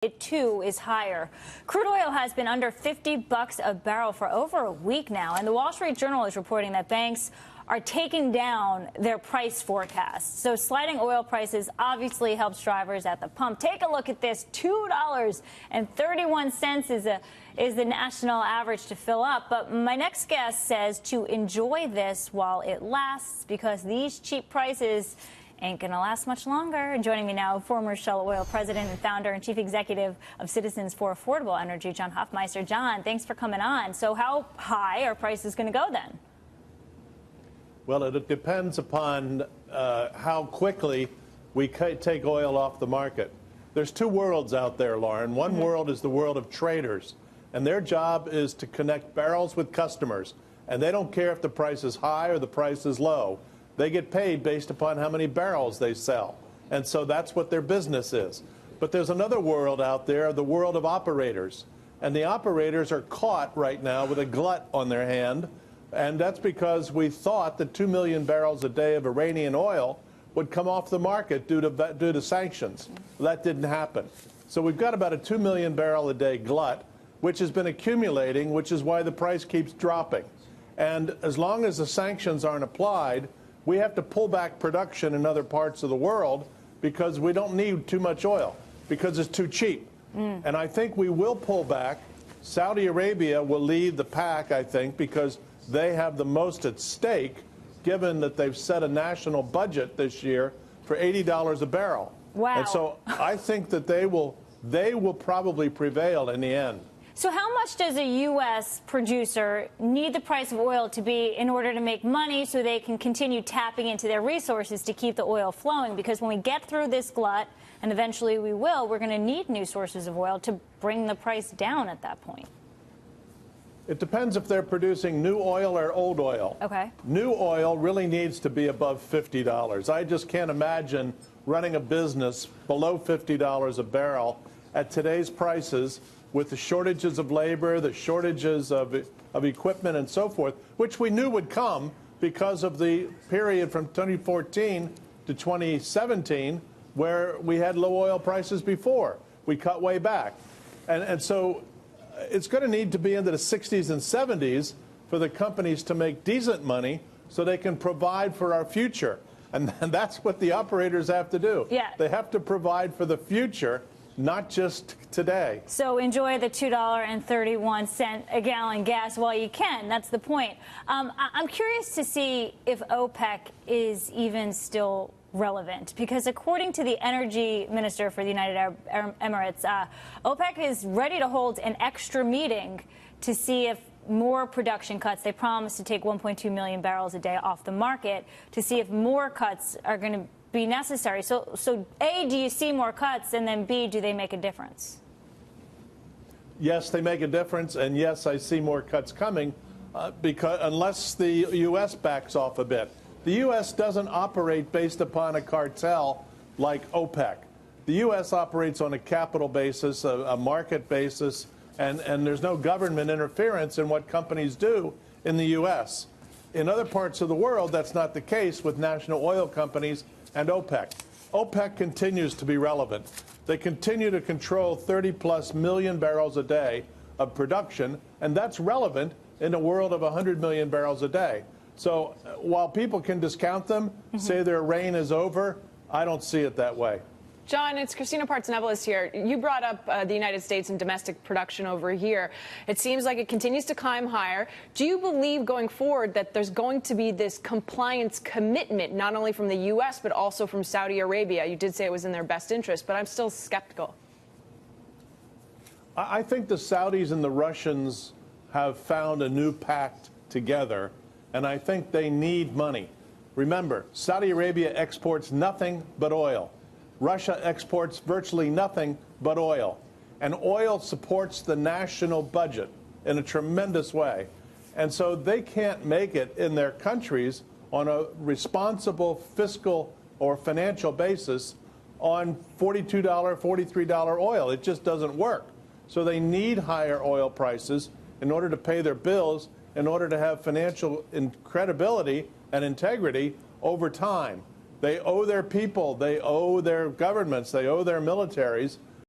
It too is higher. Crude oil has been under $50 a barrel for over a week now, and the Wall Street Journal is reporting that banks are taking down their price forecasts. So sliding oil prices obviously helps drivers at the pump. Take a look at this. $2.31 is the national average to fill up. But my next guest says to enjoy this while it lasts, because these cheap prices ain't going to last much longer. And joining me now, former Shell Oil president and founder and chief executive of Citizens for Affordable Energy, John Hofmeister. John, thanks for coming on. So how high are prices going to go then? Well, it depends upon how quickly we take oil off the market. There's two worlds out there, Lauren. One world is the world of traders, and their job is to connect barrels with customers. And they don't care if the price is high or the price is low. They get paid based upon how many barrels they sell. And so that's what their business is. But there's another world out there, the world of operators. And the operators are caught right now with a glut on their hand. And that's because we thought that 2 million barrels a day of Iranian oil would come off the market due to sanctions. Well, that didn't happen. So we've got about a 2 million barrel a day glut, which has been accumulating, which is why the price keeps dropping. And as long as the sanctions aren't applied, we have to pull back production in other parts of the world because we don't need too much oil, because it's too cheap. And I think we will pull back. Saudi Arabia will lead the pack, I think, because they have the most at stake, given that they've set a national budget this year for $80 a barrel. Wow. And so I think that they will probably prevail in the end. So how much does a U.S. producer need the price of oil to be in order to make money so they can continue tapping into their resources to keep the oil flowing? Because when we get through this glut, and eventually we will, we're going to need new sources of oil to bring the price down at that point. It depends if they're producing new oil or old oil. Okay. New oil really needs to be above $50. I just can't imagine running a business below $50 a barrel at today's prices, with the shortages of labor, the shortages of equipment and so forth, which we knew would come because of the period from 2014 to 2017 where we had low oil prices before. We cut way back. And so it's going to need to be into the 60s and 70s for the companies to make decent money so they can provide for our future. And that's what the operators have to do. Yeah. They have to provide for the future, not just today. So enjoy the $2.31 a gallon gas while you can. That's the point. I'm curious to see if OPEC is even still relevant, because according to the energy minister for the United Arab Emirates, OPEC is ready to hold an extra meeting to see if more production cuts. They promised to take 1.2 million barrels a day off the market, to see if more cuts are going to be necessary. So A, do you see more cuts? And then B, do they make a difference? Yes, they make a difference. And yes, I see more cuts coming because unless the U.S. backs off a bit. The U.S. doesn't operate based upon a cartel like OPEC. The U.S. operates on a capital basis, a market basis, and there's no government interference in what companies do in the U.S. In other parts of the world, that's not the case with national oil companies and OPEC. OPEC continues to be relevant. They continue to control 30-plus million barrels a day of production, and that's relevant in a world of 100 million barrels a day. So while people can discount them, say their reign is over, I don't see it that way. John, it's Christina Partsinevelos here. You brought up the United States and domestic production over here. It seems like it continues to climb higher. Do you believe going forward that there's going to be this compliance commitment, not only from the U.S., but also from Saudi Arabia? You did say it was in their best interest, but I'm still skeptical. I think the Saudis and the Russians have found a new pact together, and I think they need money. Remember, Saudi Arabia exports nothing but oil. Russia exports virtually nothing but oil. And oil supports the national budget in a tremendous way. And so they can't make it in their countries on a responsible fiscal or financial basis on $42, $43 oil. It just doesn't work. So they need higher oil prices in order to pay their bills, in order to have financial credibility and integrity over time. They owe their people, they owe their governments, they owe their militaries,